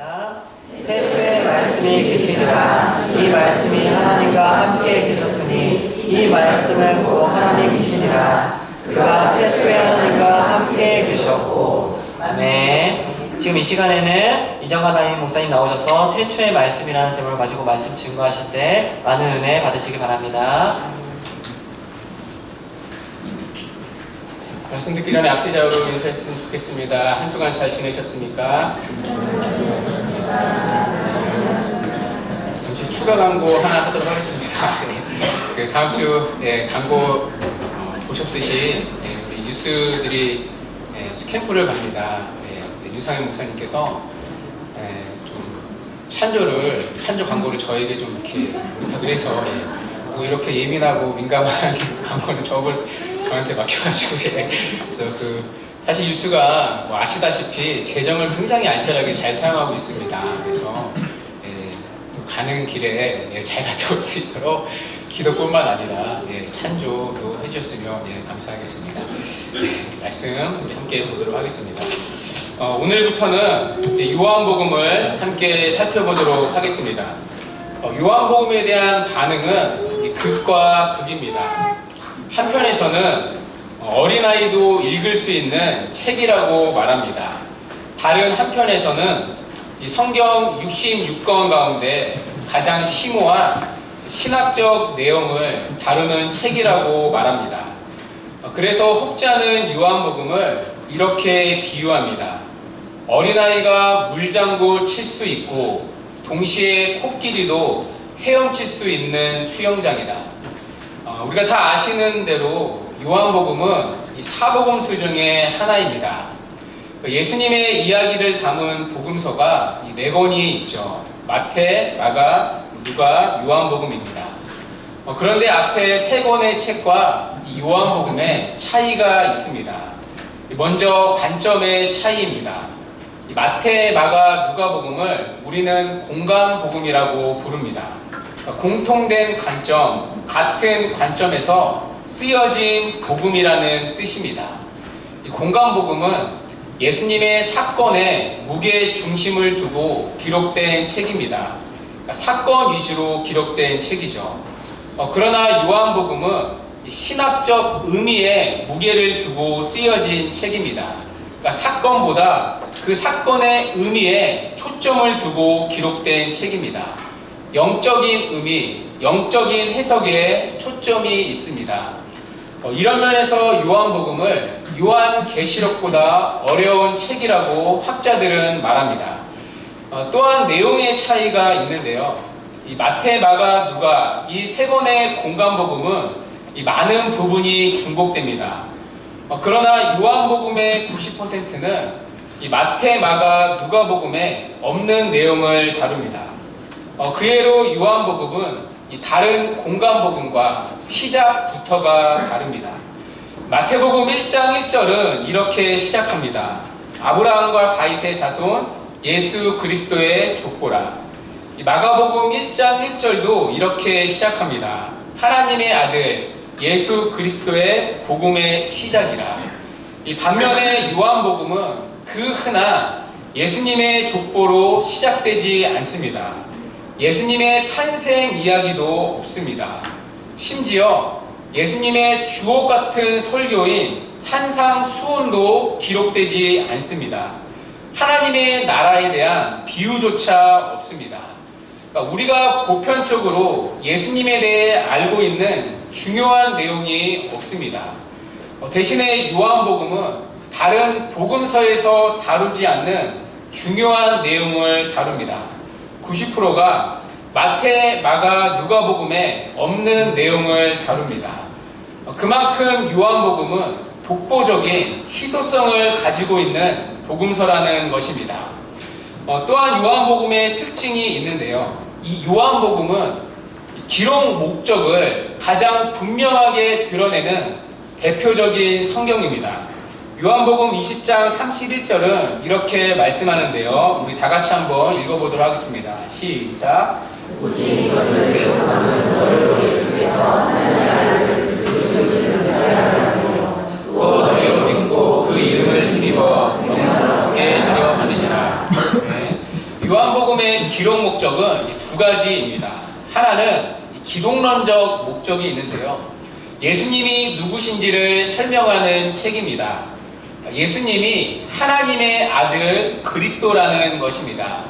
시작. 태초에 말씀이 계시니라. 이 말씀이 하나님과 함께 계셨으니 이 말씀은 곧 하나님이시니라. 그가 태초에 하나님과 함께 계셨고. 아멘. 지금 이 시간에는 이정관 담임 목사님 나오셔서 태초의 말씀이라는 제목을 가지고 말씀 증거하실 때 많은 은혜 받으시기 바랍니다. 말씀 듣기 전에 앞뒤자로 인사했으면 좋겠습니다. 한 주간 잘 지내셨습니까? 잠시 추가 광고 하나 하도록 하겠습니다. 그 다음 주 광고 보셨듯이 우리 유스들이 캠프를 갑니다. 유상현 목사님께서 좀 찬조 광고를 저에게 좀 이렇게 부탁을 해서 뭐 이렇게 예민하고 민감한 광고는 저한테 맡겨가지고 그래서 사실 유스가 뭐 아시다시피 재정을 굉장히 알뜰하게 잘 사용하고 있습니다. 그래서 가는 길에 잘 갔다 올 수 있도록 기도뿐만 아니라 찬조도 해주셨으면 감사하겠습니다. 말씀 우리 함께 보도록 하겠습니다. 오늘부터는 이제 요한복음을 함께 살펴보도록 하겠습니다. 요한복음에 대한 반응은 극과 극입니다. 한편에서는 어린아이도 읽을 수 있는 책이라고 말합니다. 다른 한편에서는 이 성경 66권 가운데 가장 심오한 신학적 내용을 다루는 책이라고 말합니다. 그래서 혹자는 요한복음을 이렇게 비유합니다. 어린아이가 물장구 칠 수 있고 동시에 코끼리도 헤엄칠 수 있는 수영장이다. 우리가 다 아시는 대로 요한복음은 이 사복음서 중에 하나입니다. 예수님의 이야기를 담은 복음서가 이 4권이 있죠. 마태, 마가, 누가, 요한복음입니다. 그런데 앞에 3권의 책과 이 요한복음에 차이가 있습니다. 먼저 관점의 차이입니다. 이 마태, 마가, 누가복음을 우리는 공감복음이라고 부릅니다. 공통된 관점, 같은 관점에서 쓰여진 복음이라는 뜻입니다. 이 공감복음은 예수님의 사건에 무게 중심을 두고 기록된 책입니다. 그러니까 사건 위주로 기록된 책이죠. 그러나 요한복음은 신학적 의미에 무게를 두고 쓰여진 책입니다. 그러니까 사건보다 그 사건의 의미에 초점을 두고 기록된 책입니다. 영적인 의미, 영적인 해석에 초점이 있습니다. 이런 면에서 요한복음을 요한계시록보다 어려운 책이라고 학자들은 말합니다. 또한 내용의 차이가 있는데요. 이 마태, 마가, 누가 이 3권의 공감복음은 이 많은 부분이 중복됩니다. 그러나 요한복음의 90%는 이 마태, 마가, 누가복음에 없는 내용을 다룹니다. 그 예로 요한복음은 이 다른 공감복음과 시작부터가 다릅니다. 마태복음 1장 1절은 이렇게 시작합니다. 아브라함과 다윗의 자손 예수 그리스도의 족보라. 이 마가복음 1장 1절도 이렇게 시작합니다. 하나님의 아들 예수 그리스도의 복음의 시작이라. 이 반면에 요한복음은 그 흔한 예수님의 족보로 시작되지 않습니다. 예수님의 탄생 이야기도 없습니다. 심지어 예수님의 주옥 같은 설교인 산상수훈도 기록되지 않습니다. 하나님의 나라에 대한 비유조차 없습니다. 그러니까 우리가 보편적으로 예수님에 대해 알고 있는 중요한 내용이 없습니다. 대신에 요한복음은 다른 복음서에서 다루지 않는 중요한 내용을 다룹니다. 90%가 마태, 마가, 누가복음에 없는 내용을 다룹니다. 그만큼 요한복음은 독보적인 희소성을 가지고 있는 복음서라는 것입니다. 또한 요한복음의 특징이 있는데요. 이 요한복음은 기록 목적을 가장 분명하게 드러내는 대표적인 성경입니다. 요한복음 20장 31절은 이렇게 말씀하는데요. 우리 다 같이 한번 읽어보도록 하겠습니다. 시작. 오직 이것을 기록하는 너희로 예수께서 하나님의 아들을 부르시는 자라며 또 너희로 믿고 그 이름을 힘입어 영생을 얻게 하려 하느니라. 요한복음의 기록 목적은 두 가지입니다. 하나는 기독론적 목적이 있는데요. 예수님이 누구신지를 설명하는 책입니다. 예수님이 하나님의 아들 그리스도라는 것입니다.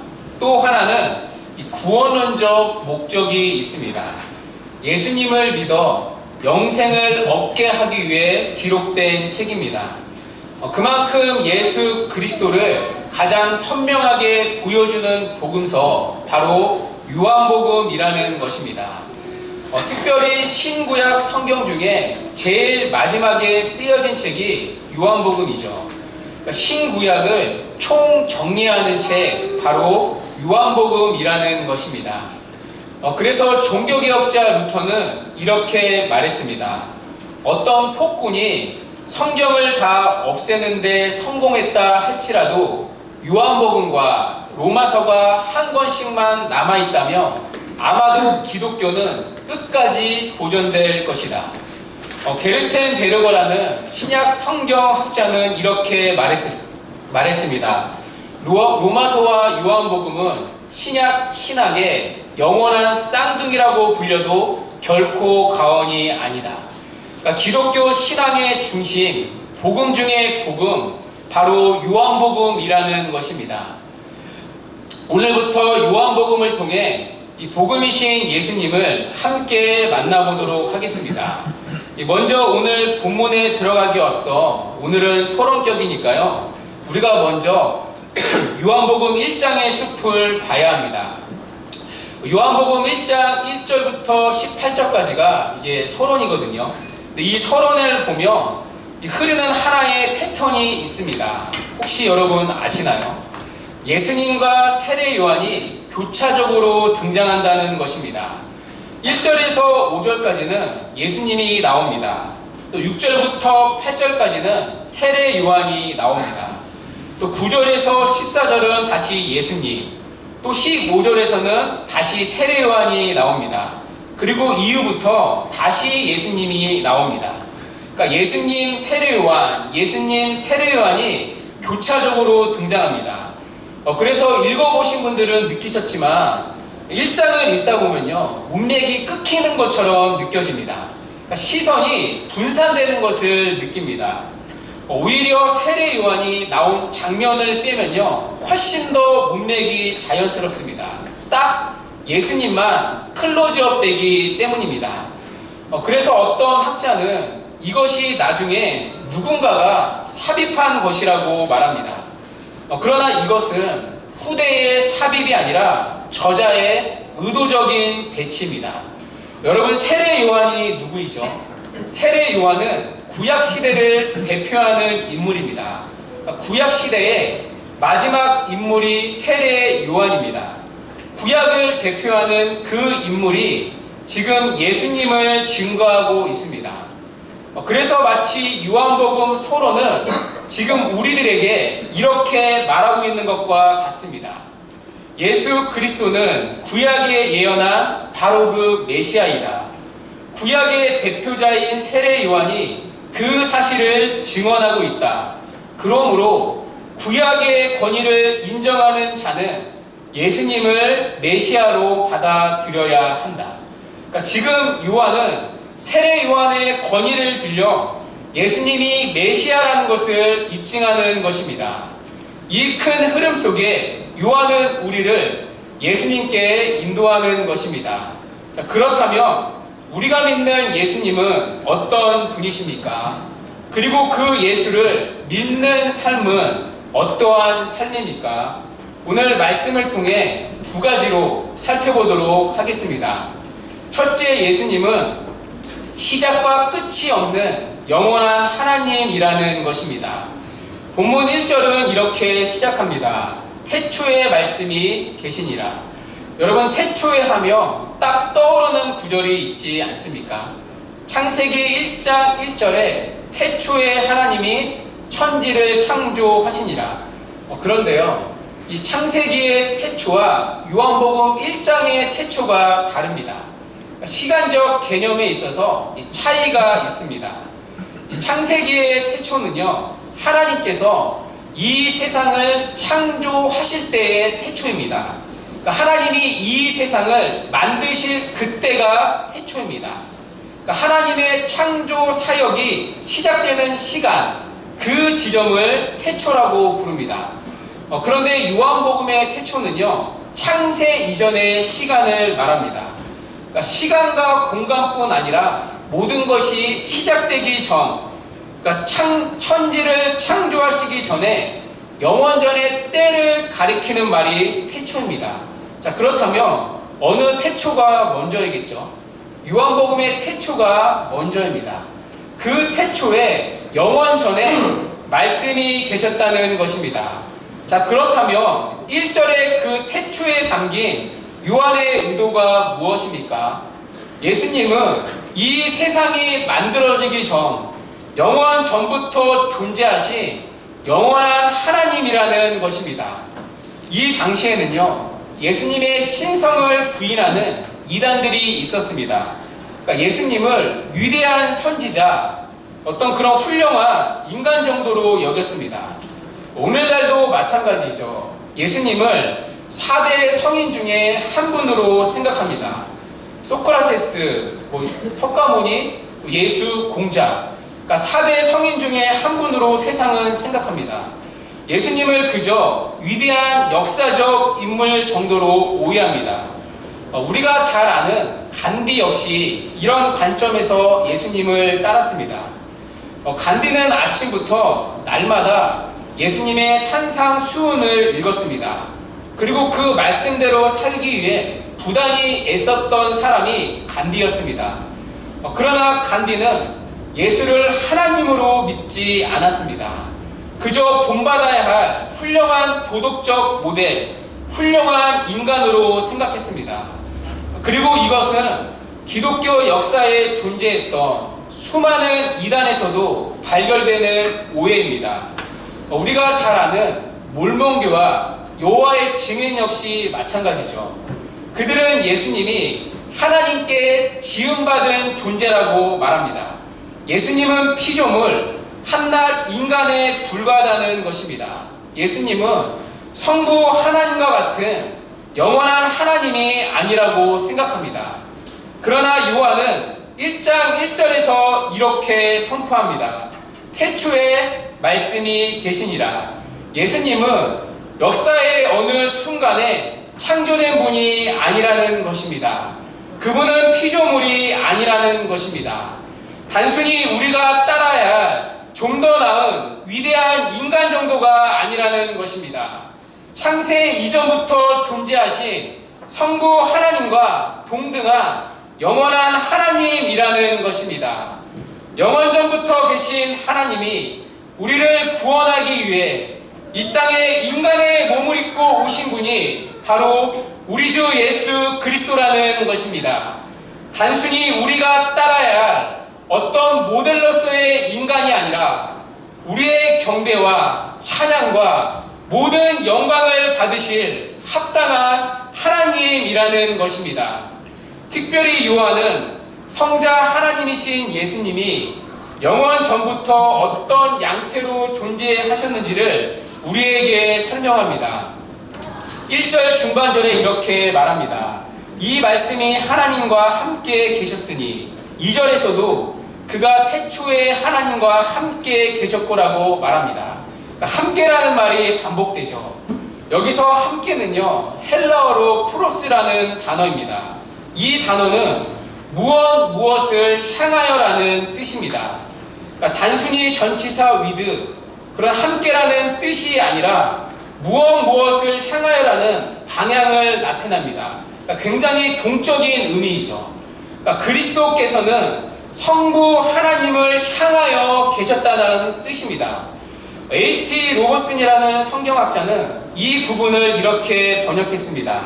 또 하나는 구원론적 목적이 있습니다. 예수님을 믿어 영생을 얻게 하기 위해 기록된 책입니다. 그만큼 예수 그리스도를 가장 선명하게 보여주는 복음서, 바로 요한복음이라는 것입니다. 특별히 신구약 성경 중에 제일 마지막에 쓰여진 책이 요한복음이죠. 그러니까 신구약을 총정리하는 책, 바로 요한복음이라는 것입니다. 그래서 종교개혁자 루터는 이렇게 말했습니다. 어떤 폭군이 성경을 다 없애는데 성공했다 할지라도 요한복음과 로마서가 한 권씩만 남아있다면 아마도 기독교는 끝까지 보존될 것이다. 게르텐 베르거라는 신약 성경학자는 이렇게 말했습니다. 로마서와 요한복음은 신약의 영원한 쌍둥이라고 불려도 결코 과언이 아니다. 그러니까 기독교 신앙의 중심, 복음 중의 복음, 바로 요한복음이라는 것입니다. 오늘부터 요한복음을 통해 이 복음이신 예수님을 함께 만나보도록 하겠습니다. 먼저 오늘 본문에 들어가기 앞서 오늘은 서론격이니까요. 우리가 먼저 요한복음 1장의 숲을 봐야 합니다. 요한복음 1장 1절부터 18절까지가 이게 서론이거든요. 근데 이 서론을 보면 흐르는 하나의 패턴이 있습니다. 혹시 여러분 아시나요? 예수님과 세례 요한이 교차적으로 등장한다는 것입니다. 1절에서 5절까지는 예수님이 나옵니다. 또 6절부터 8절까지는 세례 요한이 나옵니다. 또 9절에서 14절은 다시 예수님, 또 15절에서는 다시 세례 요한이 나옵니다. 그리고 이후부터 다시 예수님이 나옵니다. 그러니까 예수님, 세례 요한, 예수님, 세례 요한이 교차적으로 등장합니다. 그래서 읽어보신 분들은 느끼셨지만 1장을 읽다 보면요, 문맥이 끊기는 것처럼 느껴집니다. 그러니까 시선이 분산되는 것을 느낍니다. 오히려 세례 요한이 나온 장면을 빼면요, 훨씬 더 문맥이 자연스럽습니다. 딱 예수님만 클로즈업 되기 때문입니다. 그래서 어떤 학자는 이것이 나중에 누군가가 삽입한 것이라고 말합니다. 그러나 이것은 후대의 삽입이 아니라 저자의 의도적인 배치입니다. 여러분, 세례 요한이 누구이죠? 세례 요한은 구약 시대를 대표하는 인물입니다. 구약 시대의 마지막 인물이 세례 요한입니다. 구약을 대표하는 그 인물이 지금 예수님을 증거하고 있습니다. 그래서 마치 요한복음 서론은 지금 우리들에게 이렇게 말하고 있는 것과 같습니다. 예수 그리스도는 구약에 예언한 바로 그 메시아이다. 구약의 대표자인 세례 요한이 그 사실을 증언하고 있다. 그러므로 구약의 권위를 인정하는 자는 예수님을 메시아로 받아들여야 한다. 그러니까 지금 요한은 세례 요한의 권위를 빌려 예수님이 메시아라는 것을 입증하는 것입니다. 이 큰 흐름 속에 요한은 우리를 예수님께 인도하는 것입니다. 자, 그렇다면 우리가 믿는 예수님은 어떤 분이십니까? 그리고 그 예수를 믿는 삶은 어떠한 삶입니까? 오늘 말씀을 통해 두 가지로 살펴보도록 하겠습니다. 첫째, 예수님은 시작과 끝이 없는 영원한 하나님이라는 것입니다. 본문 1절은 이렇게 시작합니다. 태초에 말씀이 계시니라. 여러분, 태초에 하며 딱 떠오르는 구절이 있지 않습니까? 창세기 1장 1절에 태초에 하나님이 천지를 창조하시니라. 그런데요, 이 창세기의 태초와 요한복음 1장의 태초가 다릅니다. 시간적 개념에 있어서 차이가 있습니다. 이 창세기의 태초는요, 하나님께서 이 세상을 창조하실 때의 태초입니다. 그러니까 하나님이 이 세상을 만드실 그때가 태초입니다. 그러니까 하나님의 창조 사역이 시작되는 시간, 그 지점을 태초라고 부릅니다. 그런데 요한복음의 태초는요, 창세 이전의 시간을 말합니다. 그러니까 시간과 공간뿐 아니라 모든 것이 시작되기 전, 그러니까 천지를 창조하시기 전에 영원전의 때를 가리키는 말이 태초입니다. 자, 그렇다면 어느 태초가 먼저이겠죠? 요한복음의 태초가 먼저입니다. 그 태초에 영원전에 말씀이 계셨다는 것입니다. 자, 그렇다면 1절의 그 태초에 담긴 요한의 의도가 무엇입니까? 예수님은 이 세상이 만들어지기 전, 영원 전부터 존재하신 영원한 하나님이라는 것입니다. 이 당시에는요, 예수님의 신성을 부인하는 이단들이 있었습니다. 그러니까 예수님을 위대한 선지자, 어떤 그런 훌륭한 인간 정도로 여겼습니다. 오늘날도 마찬가지죠. 예수님을 4대 성인 중에 한 분으로 생각합니다. 소크라테스, 석가모니, 예수, 공자, 그러니까 4대 성인 중에 한 분으로 세상은 생각합니다. 예수님을 그저 위대한 역사적 인물 정도로 오해합니다. 우리가 잘 아는 간디 역시 이런 관점에서 예수님을 따랐습니다. 간디는 아침부터 날마다 예수님의 산상수훈을 읽었습니다. 그리고 그 말씀대로 살기 위해 부단히 애썼던 사람이 간디였습니다. 그러나 간디는 예수를 하나님으로 믿지 않았습니다. 그저 본받아야 할 훌륭한 도덕적 모델, 훌륭한 인간으로 생각했습니다. 그리고 이것은 기독교 역사에 존재했던 수많은 이단에서도 발견되는 오해입니다. 우리가 잘 아는 몰몬교와 여호와의 증인 역시 마찬가지죠. 그들은 예수님이 하나님께 지음받은 존재라고 말합니다. 예수님은 피조물, 한낱 인간에 불과하다는 것입니다. 예수님은 성부 하나님과 같은 영원한 하나님이 아니라고 생각합니다. 그러나 요한은 1장 1절에서 이렇게 선포합니다. 태초에 말씀이 계시니라. 예수님은 역사의 어느 순간에 창조된 분이 아니라는 것입니다. 그분은 피조물이 아니라는 것입니다. 단순히 우리가 따라야 할 좀 더 나은 위대한 인간 정도가 아니라는 것입니다. 창세 이전부터 존재하신 성부 하나님과 동등한 영원한 하나님이라는 것입니다. 영원전부터 계신 하나님이 우리를 구원하기 위해 이 땅에 인간의 몸을 입고 오신 분이 바로 우리 주 예수 그리스도라는 것입니다. 단순히 우리가 따라야 할 어떤 모델로서의 인간이 아니라 우리의 경배와 찬양과 모든 영광을 받으실 합당한 하나님이라는 것입니다. 특별히 요한은 성자 하나님이신 예수님이 영원 전부터 어떤 양태로 존재하셨는지를 우리에게 설명합니다. 1절 중반절에 이렇게 말합니다. 이 말씀이 하나님과 함께 계셨으니 2절에서도 그가 태초에 하나님과 함께 계셨고라고 말합니다. 그러니까 함께라는 말이 반복되죠. 여기서 함께는요, 헬라어로 프로스라는 단어입니다. 이 단어는 무엇을 향하여라는 뜻입니다. 그러니까 단순히 전치사 with 그런 함께라는 뜻이 아니라 무엇을 향하여라는 방향을 나타납니다. 그러니까 굉장히 동적인 의미이죠. 그러니까 그리스도께서는 성부 하나님을 향하여 계셨다는 뜻입니다. A.T. 로버슨이라는 성경학자는 이 부분을 이렇게 번역했습니다.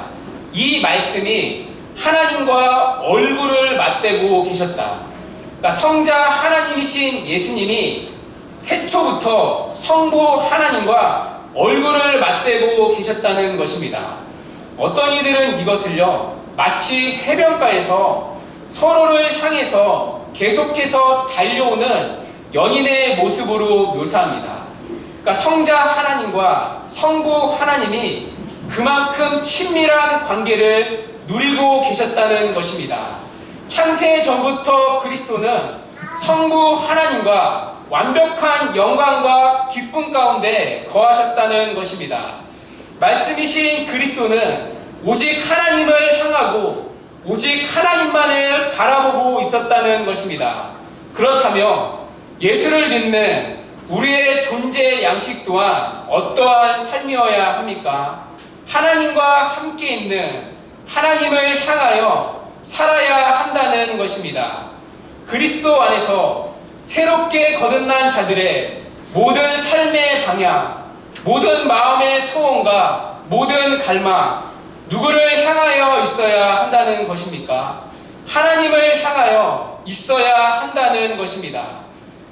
이 말씀이 하나님과 얼굴을 맞대고 계셨다. 그러니까 성자 하나님이신 예수님이 태초부터 성부 하나님과 얼굴을 맞대고 계셨다는 것입니다. 어떤 이들은 이것을요, 마치 해변가에서 서로를 향해서 계속해서 달려오는 연인의 모습으로 묘사합니다. 그러니까 성자 하나님과 성부 하나님이 그만큼 친밀한 관계를 누리고 계셨다는 것입니다. 창세 전부터 그리스도는 성부 하나님과 완벽한 영광과 기쁨 가운데 거하셨다는 것입니다. 말씀이신 그리스도는 오직 하나님을 향하고 오직 하나님만을 바라보고 있었다는 것입니다. 그렇다면 예수를 믿는 우리의 존재 양식 또한 어떠한 삶이어야 합니까? 하나님과 함께 있는 하나님을 향하여 살아야 한다는 것입니다. 그리스도 안에서 새롭게 거듭난 자들의 모든 삶의 방향, 모든 마음의 소원과 모든 갈망, 누구를 향하여 있어야 한다는 것입니까? 하나님을 향하여 있어야 한다는 것입니다.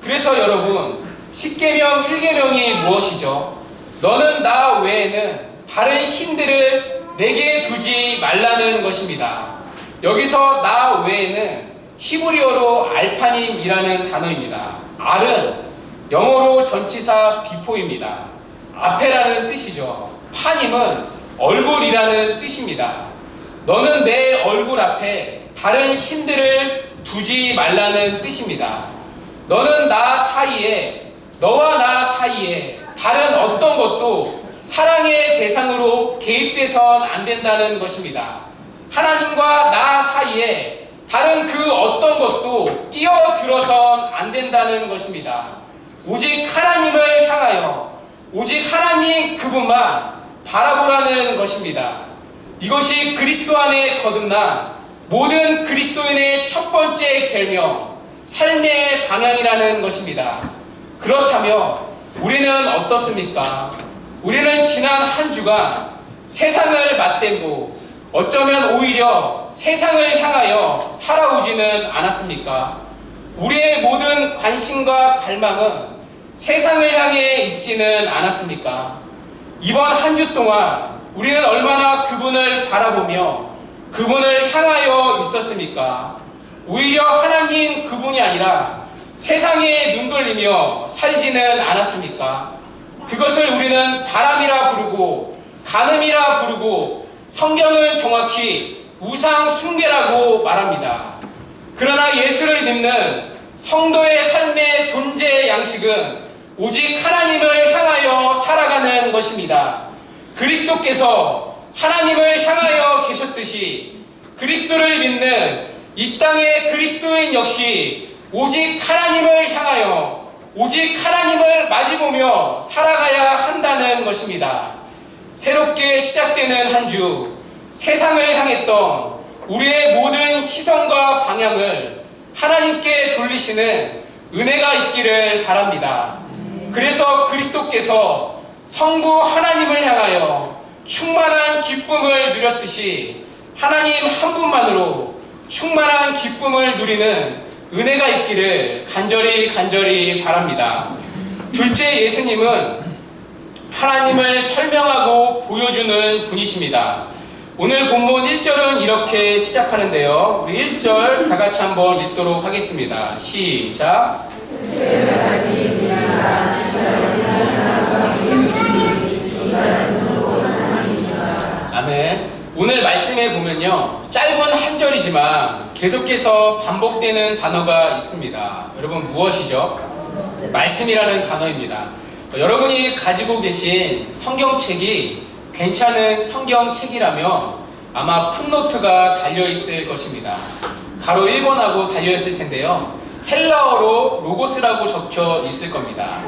그래서 여러분, 십계명 1계명이 무엇이죠? 너는 나 외에는 다른 신들을 내게 두지 말라는 것입니다. 여기서 나 외에는 히브리어로 알파님이라는 단어입니다. 알은 영어로 전치사 비포입니다. 앞에라는 뜻이죠. 파님은 얼굴이라는 뜻입니다. 너는 내 얼굴 앞에 다른 신들을 두지 말라는 뜻입니다. 너는 나 사이에, 너와 나 사이에 다른 어떤 것도 사랑의 대상으로 개입돼선 안 된다는 것입니다. 하나님과 나 사이에 다른 그 어떤 것도 끼어들어선 안 된다는 것입니다. 오직 하나님을 향하여 오직 하나님 그분만 바라보라는 것입니다. 이것이 그리스도 안에 거듭난 모든 그리스도인의 첫 번째 결명, 삶의 방향이라는 것입니다. 그렇다면 우리는 어떻습니까? 우리는 지난 한 주간 세상을 맞대고 어쩌면 오히려 세상을 향하여 살아오지는 않았습니까? 우리의 모든 관심과 갈망은 세상을 향해 있지는 않았습니까? 이번 한 주 동안 우리는 얼마나 그분을 바라보며 그분을 향하여 있었습니까? 오히려 하나님 그분이 아니라 세상에 눈 돌리며 살지는 않았습니까? 그것을 우리는 바람이라 부르고 간음이라 부르고 성경은 정확히 우상 숭배라고 말합니다. 그러나 예수를 믿는 성도의 삶의 존재 양식은 오직 하나님을 향하여 살아가는 것입니다. 그리스도께서 하나님을 향하여 계셨듯이 그리스도를 믿는 이 땅의 그리스도인 역시 오직 하나님을 향하여 오직 하나님을 마주보며 살아가야 한다는 것입니다. 새롭게 시작되는 한 주, 세상을 향했던 우리의 모든 시선과 방향을 하나님께 돌리시는 은혜가 있기를 바랍니다. 그래서 그리스도께서 성부 하나님을 향하여 충만한 기쁨을 누렸듯이 하나님 한 분만으로 충만한 기쁨을 누리는 은혜가 있기를 간절히 바랍니다. 둘째, 예수님은 하나님을 설명하고 보여주는 분이십니다. 오늘 본문 1절은 이렇게 시작하는데요. 우리 1절 다 같이 한번 읽도록 하겠습니다. 시작. 아멘. 오늘 말씀에 보면요, 짧은 한 절이지만 계속해서 반복되는 단어가 있습니다. 여러분, 무엇이죠? 말씀이라는 단어입니다. 여러분이 가지고 계신 성경책이 괜찮은 성경책이라면 아마 풋노트가 달려있을 것입니다. 가로 1번하고 달려있을 텐데요, 헬라어로 로고스라고 적혀 있을 겁니다.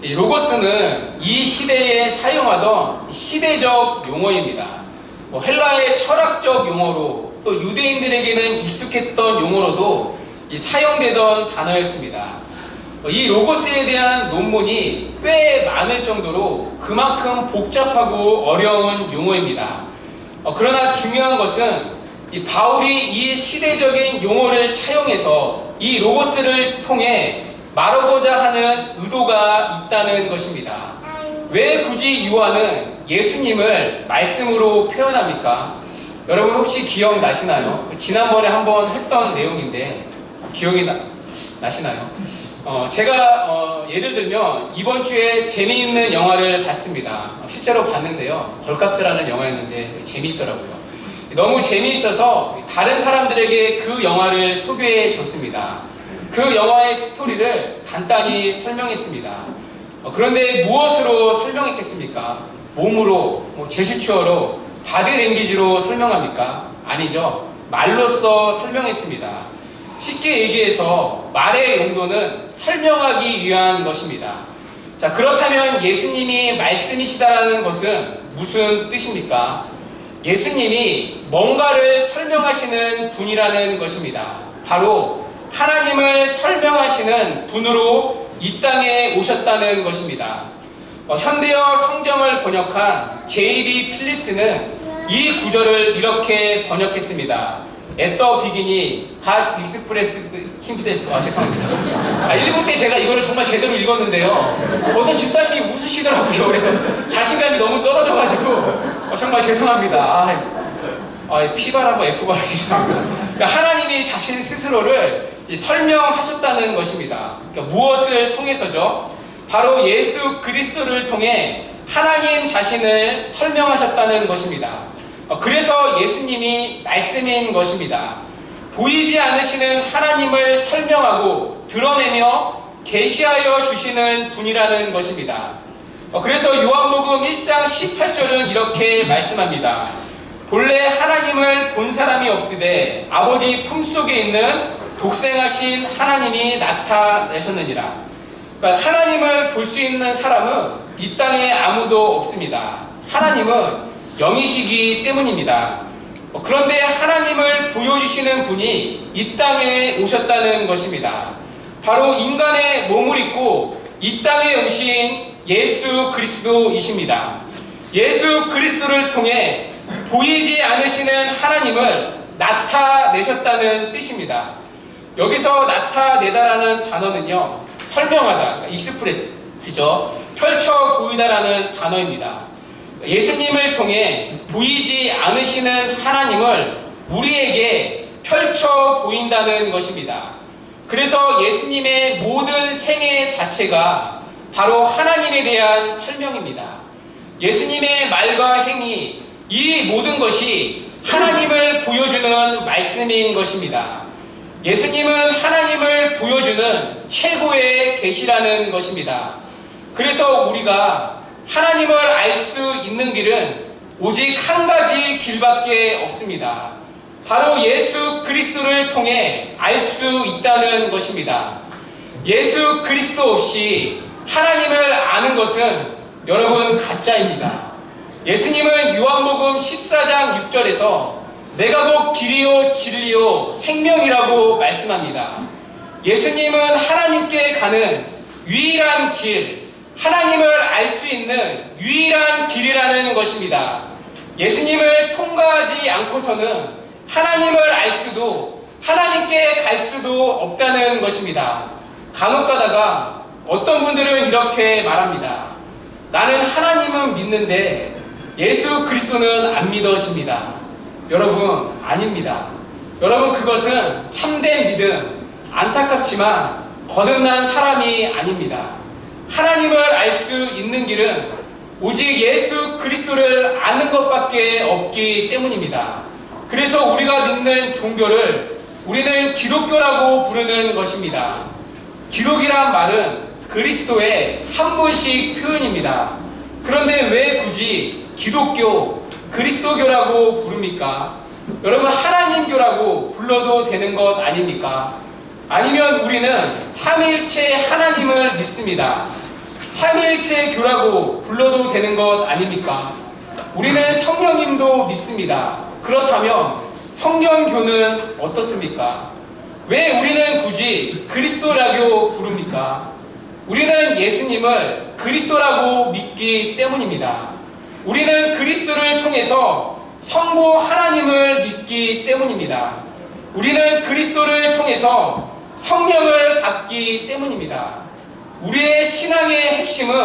이 로고스는 이 시대에 사용하던 시대적 용어입니다. 헬라의 철학적 용어로 또 유대인들에게는 익숙했던 용어로도 사용되던 단어였습니다. 이 로고스에 대한 논문이 꽤 많을 정도로 그만큼 복잡하고 어려운 용어입니다. 그러나 중요한 것은 이 바울이 이 시대적인 용어를 차용해서 이 로고스를 통해 말하고자 하는 의도가 있다는 것입니다. 왜 굳이 요한은 예수님을 말씀으로 표현합니까? 여러분 혹시 기억나시나요? 지난번에 한번 했던 내용인데 기억이 나시나요? 제가 예를 들면 이번 주에 재미있는 영화를 봤습니다. 실제로 봤는데요. 벌값이라는 영화였는데 재미있더라고요. 너무 재미있어서 다른 사람들에게 그 영화를 소개해 줬습니다. 그 영화의 스토리를 간단히 설명했습니다. 그런데 무엇으로 설명했겠습니까? 몸으로, 제스처로, 바디랭귀지로 설명합니까? 아니죠. 말로써 설명했습니다. 쉽게 얘기해서 말의 용도는 설명하기 위한 것입니다. 자, 그렇다면 예수님이 말씀이시다는 것은 무슨 뜻입니까? 예수님이 뭔가를 설명하시는 분이라는 것입니다. 바로 하나님을 설명하시는 분으로 이 땅에 오셨다는 것입니다. 현대어 성경을 번역한 J.B. 필립스는 이 구절을 이렇게 번역했습니다. At the beginning, God expressed himself. 죄송합니다. 일본 때 제가 이거를 정말 제대로 읽었는데요. 어떤 집사님이 웃으시더라고요. 그래서 자신감이 너무 떨어져가지고 정말 죄송합니다. P바라고 F바라고 죄송합니다. 그러니까 하나님이 자신 스스로를 설명하셨다는 것입니다. 그러니까 무엇을 통해서죠? 바로 예수 그리스도를 통해 하나님 자신을 설명하셨다는 것입니다. 그래서 예수님이 말씀인 것입니다. 보이지 않으시는 하나님을 설명하고 드러내며 계시하여 주시는 분이라는 것입니다. 그래서 요한복음 1장 18절은 이렇게 말씀합니다. 본래 하나님을 본 사람이 없으되 아버지 품속에 있는 독생하신 하나님이 나타내셨느니라. 그러니까 하나님을 볼 수 있는 사람은 이 땅에 아무도 없습니다. 하나님은 영이시기 때문입니다. 그런데 하나님을 보여주시는 분이 이 땅에 오셨다는 것입니다. 바로 인간의 몸을 입고 이 땅에 오신 예수 그리스도이십니다. 예수 그리스도를 통해 보이지 않으시는 하나님을 나타내셨다는 뜻입니다. 여기서 나타내다라는 단어는요, 설명하다, 그러니까 익스프레스죠. 펼쳐 보이다라는 단어입니다. 예수님을 통해 보이지 않으시는 하나님을 우리에게 펼쳐 보인다는 것입니다. 그래서 예수님의 모든 생애 자체가 바로 하나님에 대한 설명입니다. 예수님의 말과 행위, 이 모든 것이 하나님을 보여주는 말씀인 것입니다. 예수님은 하나님을 보여주는 최고의 계시라는 것입니다. 그래서 우리가 하나님을 알 수 있는 길은 오직 한 가지 길밖에 없습니다. 바로 예수 그리스도를 통해 알 수 있다는 것입니다. 예수 그리스도 없이 하나님을 아는 것은 여러분 가짜입니다. 예수님은 요한복음 14장 6절에서 내가 곧 길이요 진리요 생명이라고 말씀합니다. 예수님은 하나님께 가는 유일한 길, 하나님을 알 수 있는 유일한 길이라는 것입니다. 예수님을 통과하지 않고서는 하나님을 알 수도 하나님께 갈 수도 없다는 것입니다. 간혹 가다가 어떤 분들은 이렇게 말합니다. 나는 하나님은 믿는데 예수 그리스도는 안 믿어집니다. 여러분, 아닙니다. 여러분, 그것은 참된 믿음, 안타깝지만 거듭난 사람이 아닙니다. 하나님을 알 수 있는 길은 오직 예수 그리스도를 아는 것밖에 없기 때문입니다. 그래서 우리가 믿는 종교를 우리는 기독교라고 부르는 것입니다. 기독이란 말은 그리스도의 한 분식 표현입니다. 그런데 왜 굳이 기독교, 그리스도교라고 부릅니까? 여러분, 하나님교라고 불러도 되는 것 아닙니까? 아니면 우리는 삼위일체 하나님을 믿습니다. 삼위일체 교라고 불러도 되는 것 아닙니까? 우리는 성령님도 믿습니다. 그렇다면 성령교는 어떻습니까? 왜 우리는 굳이 그리스도라고 부릅니까? 우리는 예수님을 그리스도라고 믿기 때문입니다. 우리는 그리스도를 통해서 성부 하나님을 믿기 때문입니다. 우리는 그리스도를 통해서 성령을 받기 때문입니다. 우리의 신앙의 핵심은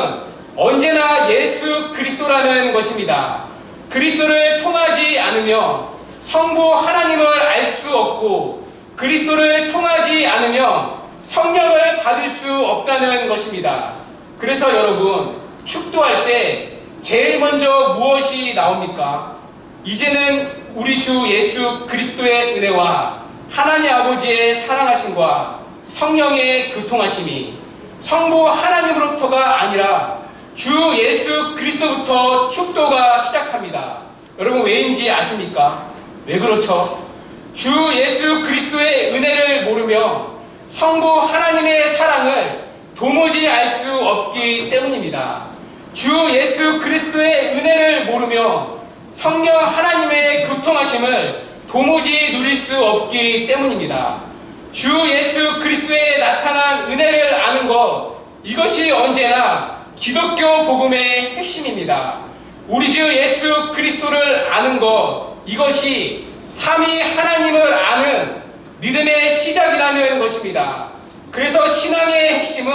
언제나 예수 그리스도라는 것입니다. 그리스도를 통하지 않으면 성부 하나님을 알 수 없고, 그리스도를 통하지 않으면 성령을 받을 수 없다는 것입니다. 그래서 여러분, 축도할 때 제일 먼저 무엇이 나옵니까? 이제는 우리 주 예수 그리스도의 은혜와 하나님 아버지의 사랑하심과 성령의 교통하심이 성부 하나님으로부터가 아니라 주 예수 그리스도부터 축도가 시작합니다. 여러분, 왜인지 아십니까? 왜 그렇죠? 주 예수 그리스도의 은혜를 모르며 성부 하나님의 사랑을 도무지 알 수 없기 때문입니다. 주 예수 그리스도의 은혜를 모르며 성령 하나님의 교통하심을 도무지 누릴 수 없기 때문입니다. 주 예수 그리스도에 나타난 은혜를 아는 것, 이것이 언제나 기독교 복음의 핵심입니다. 우리 주 예수 그리스도를 아는 것, 이것이 삼위 하나님을 아는 믿음의 시작이라는 것입니다. 그래서 신앙의 핵심은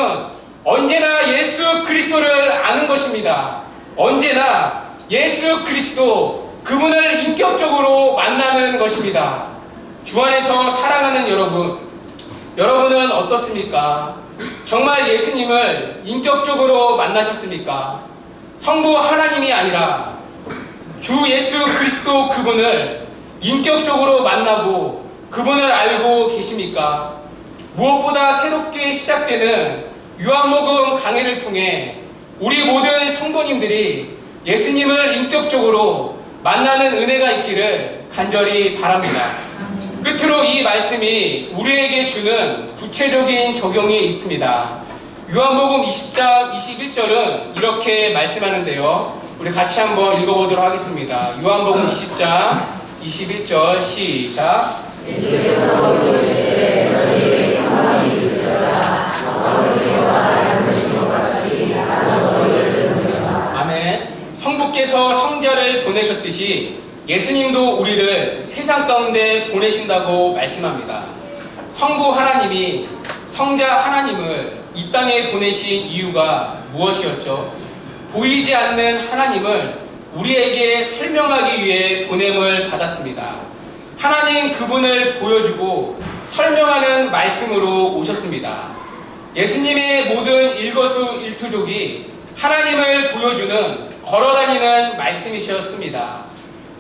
언제나 예수 그리스도를 아는 것입니다. 언제나 예수 그리스도, 그분을 인격적으로 만나는 것입니다. 주 안에서 사랑하는 여러분은 어떻습니까? 정말 예수님을 인격적으로 만나셨습니까? 성부 하나님이 아니라 주 예수 그리스도 그분을 인격적으로 만나고 그분을 알고 계십니까? 무엇보다 새롭게 시작되는 요한복음 강해를 통해 우리 모든 성도님들이 예수님을 인격적으로 만나는 은혜가 있기를 간절히 바랍니다. 끝으로 이 말씀이 우리에게 주는 구체적인 적용이 있습니다. 요한복음 20장 21절은 이렇게 말씀하는데요. 우리 같이 한번 읽어보도록 하겠습니다. 요한복음 20장 21절 시작. 아멘. 성부께서 성자를 보내셨듯이 예수님도 우리를 세상 가운데 보내신다고 말씀합니다. 성부 하나님이 성자 하나님을 이 땅에 보내신 이유가 무엇이었죠? 보이지 않는 하나님을 우리에게 설명하기 위해 보냄을 받았습니다. 하나님 그분을 보여주고 설명하는 말씀으로 오셨습니다. 예수님의 모든 일거수일투족이 하나님을 보여주는 걸어다니는 말씀이셨습니다.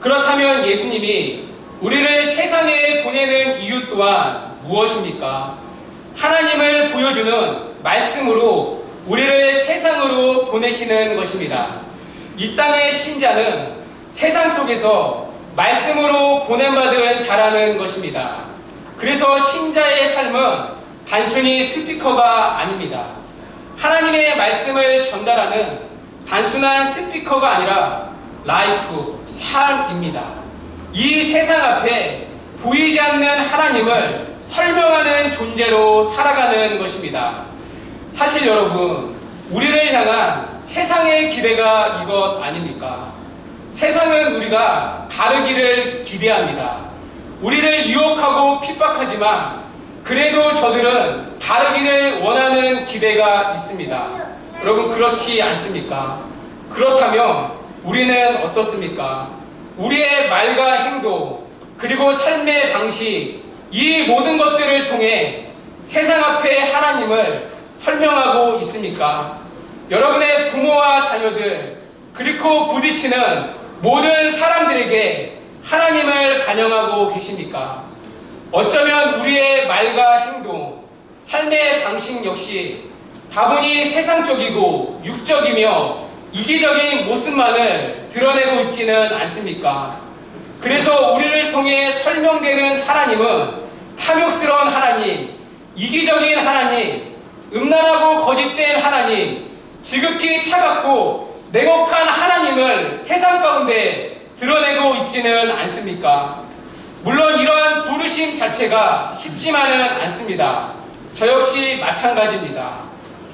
그렇다면 예수님이 우리를 세상에 보내는 이유 또한 무엇입니까? 하나님을 보여주는 말씀으로 우리를 세상으로 보내시는 것입니다. 이 땅의 신자는 세상 속에서 말씀으로 보냄받은 자라는 것입니다. 그래서 신자의 삶은 단순히 스피커가 아닙니다. 하나님의 말씀을 전달하는 단순한 스피커가 아니라 라이프, 삶입니다. 이 세상 앞에 보이지 않는 하나님을 설명하는 존재로 살아가는 것입니다. 사실 여러분, 우리를 향한 세상의 기대가 이것 아닙니까? 세상은 우리가 다르기를 기대합니다. 우리를 유혹하고 핍박하지만 그래도 저들은 다르기를 원하는 기대가 있습니다. 여러분, 그렇지 않습니까? 그렇다면 우리는 어떻습니까? 우리의 말과 행동, 그리고 삶의 방식, 이 모든 것들을 통해 세상 앞에 하나님을 설명하고 있습니까? 여러분의 부모와 자녀들, 그리고 부딪히는 모든 사람들에게 하나님을 반영하고 계십니까? 어쩌면 우리의 말과 행동, 삶의 방식 역시 다분히 세상적이고 육적이며 이기적인 모습만을 드러내고 있지는 않습니까? 그래서 우리를 통해 설명되는 하나님은 탐욕스러운 하나님, 이기적인 하나님, 음란하고 거짓된 하나님, 지극히 차갑고 냉혹한 하나님을 세상 가운데 드러내고 있지는 않습니까? 물론 이러한 부르심 자체가 쉽지만은 않습니다. 저 역시 마찬가지입니다.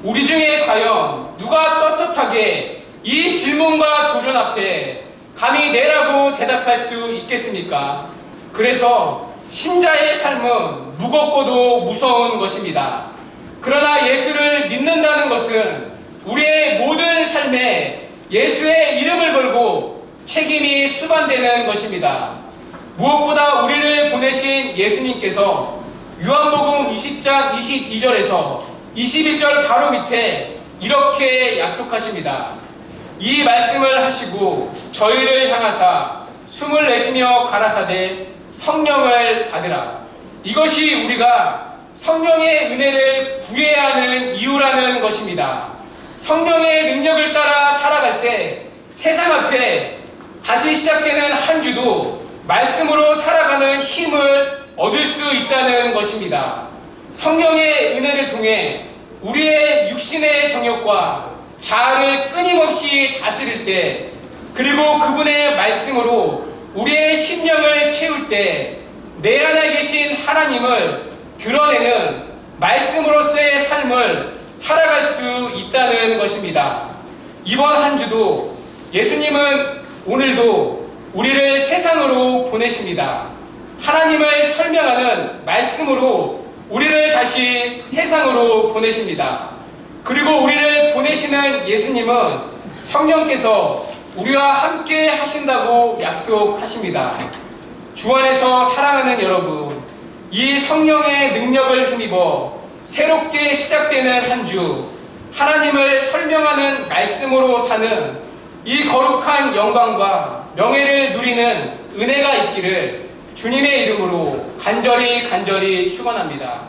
우리 중에 과연 누가 떳떳하게 이 질문과 도전 앞에 감히 네라고 대답할 수 있겠습니까? 그래서 신자의 삶은 무겁고도 무서운 것입니다. 그러나 예수를 믿는다는 것은 우리의 모든 삶에 예수의 이름을 걸고 책임이 수반되는 것입니다. 무엇보다 우리를 보내신 예수님께서 요한복음 20장 22절에서 21절 바로 밑에 이렇게 약속하십니다. 이 말씀을 하시고 저희를 향하사 숨을 내쉬며 가라사대 성령을 받으라. 이것이 우리가 성령의 은혜를 구해야 하는 이유라는 것입니다. 성령의 능력을 따라 살아갈 때 세상 앞에 다시 시작되는 한 주도 말씀으로 살아가는 힘을 얻을 수 있다는 것입니다. 성령의 은혜를 통해 우리의 육신의 정욕과 자아를 끊임없이 다스릴 때, 그리고 그분의 말씀으로 우리의 심령을 채울 때 내 안에 계신 하나님을 드러내는 말씀으로서의 삶을 살아갈 수 있다는 것입니다. 이번 한 주도 예수님은 오늘도 우리를 세상으로 보내십니다. 하나님을 설명하는 말씀으로 우리를 다시 세상으로 보내십니다. 그리고 우리를 보내시는 예수님은 성령께서 우리와 함께 하신다고 약속하십니다. 주 안에서 사랑하는 여러분, 이 성령의 능력을 힘입어 새롭게 시작되는 한 주, 하나님을 설명하는 말씀으로 사는 이 거룩한 영광과 명예를 누리는 은혜가 있기를 주님의 이름으로 간절히 축원합니다.